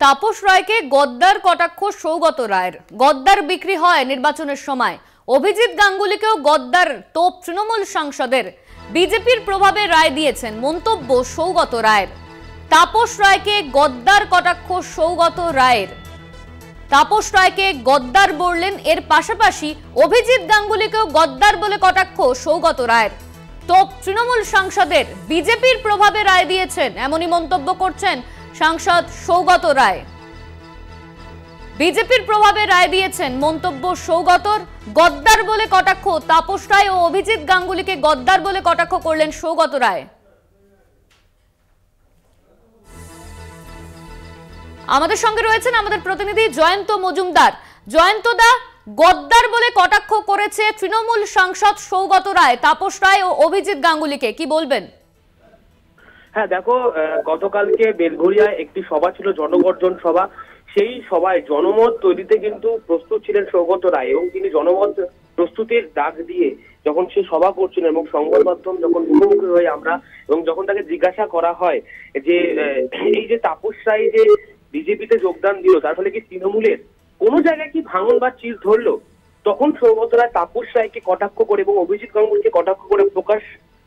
তাপস রায়কে গদ্দার কটাক্ষ সৌগত রায়ের। গদ্দার বিক্রি হয় নির্বাচনের সময়। অভিজিৎ গাঙ্গুলিকেও গদ্দার তোপ তৃণমূল সাংসদের। বিজেপির প্রভাবে রায় দিয়েছেন মন্তব্য সৌগত রায়ের। তাপস রায়কে গদ্দার কটাক্ষ সৌগত রায়ের। তাপস রায়কে গদ্দার বললেন, এর পাশাপাশি অভিজিৎ গাঙ্গুলিকেও গদ্দার বলে কটাক্ষ সৌগত রায়ের। তোপ তৃণমূল সাংসদের। বিজেপির প্রভাবে রায় দিয়েছেন এমনই মন্তব্য করছেন সাংসদ সৌগত রায়। বিজেপির প্রভাবে রায় দিয়েছেন মন্তব্য সৌগতর। গদ্দার বলে কটাক্ষ তাপস রায় ও অভিজিৎ গাঙ্গুলিকে গদ্দার বলে কটাক্ষ করলেন সৌগত রায়। আমাদের সঙ্গে রয়েছেন আমাদের প্রতিনিধি জয়ন্ত মজুমদার। জয়ন্ত দা, গদ্দার বলে কটাক্ষ করেছে তৃণমূল সাংসদ সৌগত রায় তাপস রায় ও অভিজিৎ গাঙ্গুলিকে, কি বলবেন? হ্যাঁ দেখো, গতকালকে বেলঘরিয়ায় একটি সভা ছিল, জনগর্জন সভা। সেই সভায় জনমত তৈরিতে কিন্তু প্রস্তুত ছিলেন সৌগত রায় এবং তিনি জনমত প্রস্তুতির ডাক দিয়ে যখন সে সভা করছিলেন এবং সংবাদ মাধ্যম যখন মুখোমুখি হয়ে আমরা এবং যখন তাকে জিজ্ঞাসা করা হয় যে এই যে তাপস রায় যে বিজেপিতে যোগদান দিল তার ফলে কি তৃণমূলের কোনো জায়গায় কি ভাঙন বা চির ধরলো, তখন সৌগত রায় তাপস রায়কে কটাক্ষ করে এবং অভিজিৎ গাঙ্গুলিকে কটাক্ষ করে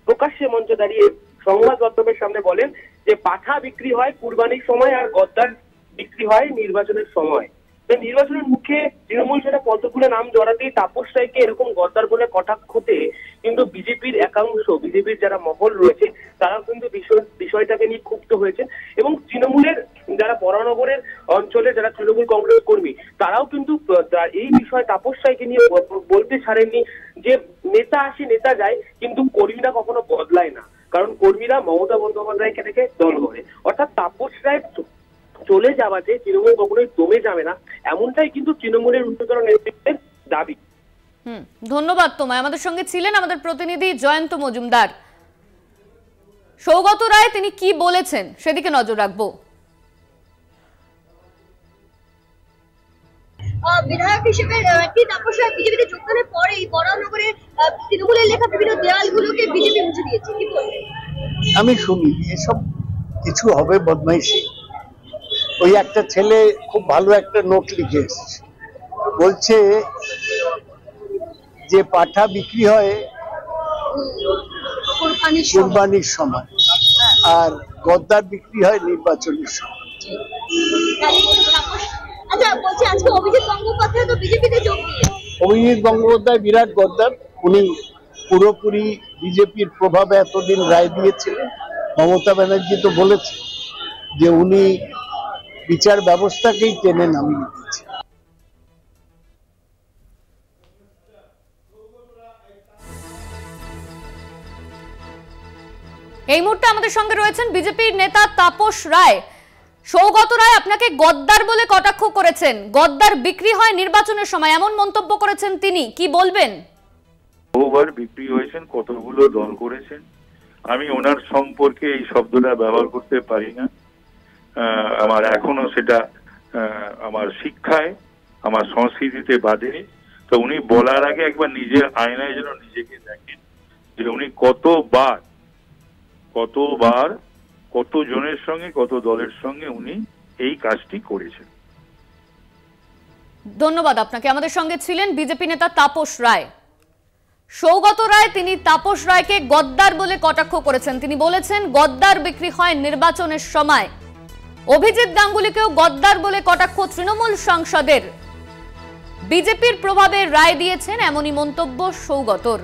প্রকাশ্যে মঞ্চে দাঁড়িয়ে সংবাদ মাধ্যমের সামনে বলেন যে পাঠা বিক্রি হয় কুরবানির সময় আর গদ্দার বিক্রি হয় নির্বাচনের সময়। নির্বাচনের মুখে তৃণমূল সেটা পদ্মফুলে নাম জড়াতেই তাপস রায়কে এরকম গদ্দার বলে কটাক্ষতে কিন্তু বিজেপির একাংশ, বিজেপির যারা মহল রয়েছে তারা কিন্তু বিষয়টাকে নিয়ে ক্ষুব্ধ হয়েছে এবং তৃণমূলের যারা বরানগরের অঞ্চলে যারা তৃণমূল কংগ্রেস কর্মী তারাও কিন্তু এই বিষয়ে তাপস রায়কে নিয়ে বলতে ছাড়েননি যে নেতা আসে নেতা যায় কিন্তু কর্মীরা কখনো বদলায় না, কারণ কর্মীরা মমতা বন্দ্যোপাধ্যায়কে দেখে দল গড়ে। অর্থাৎ তাপস রায় চলে যাওয়াতে তৃণমূল কখনোই দমে যাবে না, এমনটাই কিন্তু তৃণমূলের উচ্চতর নেতৃত্বের দাবি। ধন্যবাদ তোমায়। আমাদের সঙ্গে ছিলেন আমাদের প্রতিনিধি জয়ন্ত মজুমদার। সৌগত রায় তিনি কি বলেছেন সেদিকে নজর রাখবো। বিধায়ক হিসেবে তাপস রায় বিজেপিতে যোগদানের পরেই বরানগরের তৃণমূলের লেখা বিভিন্ন দেয়ালগুলোকে বিজেপি মুছে দিয়েছে, কি বলবেন? আমি শুনি এসব কিছু হবে বদমাইশি। ওই একটা ছেলে খুব ভালো একটা নোট লিখে এসেছে, বলছে যে পাঠা বিক্রি হয় কুরবানির সময় আর গদ্দার বিক্রি হয় নির্বাচনের সময়। অভিজিৎ গঙ্গোপাধ্যায় বিরাট গদ্দার, উনি পুরোপুরি বিজেপির প্রভাবে এতদিন রায় দিয়েছিলেন। মমতা ব্যানার্জি তো বলেছে যে উনি বিচার ব্যবস্থাকেই টেনে নামিয়ে দিয়েছে। এই মুহূর্তে আমাদের সঙ্গে রয়েছেন বিজেপির নেতা তাপস রায়। সৌগত রায় আপনাকে গদ্দার বলে কটাক্ষ করেছেন, গদ্দার বিক্রি হয় নির্বাচনের সময় এমন মন্তব্য করেছেন তিনি, কি বলবেন? বহুবার বিক্রি হয়েছেন, কতগুলো দল করেছেন। আমি ওনার সম্পর্কে এই শব্দটা ব্যবহার করতে পারি না। আমার এখনো সেটা আমার শিক্ষায় আমার সংস্কৃতিতে বাধে। তো উনি বলার আগে একবার নিজের আয়নায় যেন নিজেকে দেখেন যে উনি কতবার কত জনের সঙ্গে কত দলের সঙ্গে উনি এই কাজটি করেছেন। ধন্যবাদ আপনাকে। আমাদের সঙ্গে ছিলেন বিজেপি নেতা তাপস রায়। সৌগত রায় তিনি তাপস রায়কে গদ্দার বলে কটাক্ষ করেছেন। তিনি বলেছেন গদ্দার বিক্রি হয় নির্বাচনের সময়। অভিজিৎ গাঙ্গুলিকেও গদ্দার বলে কটাক্ষ তৃণমূল সাংসদের। বিজেপির প্রভাবে রায় দিয়েছেন এমনই মন্তব্য সৌগতর।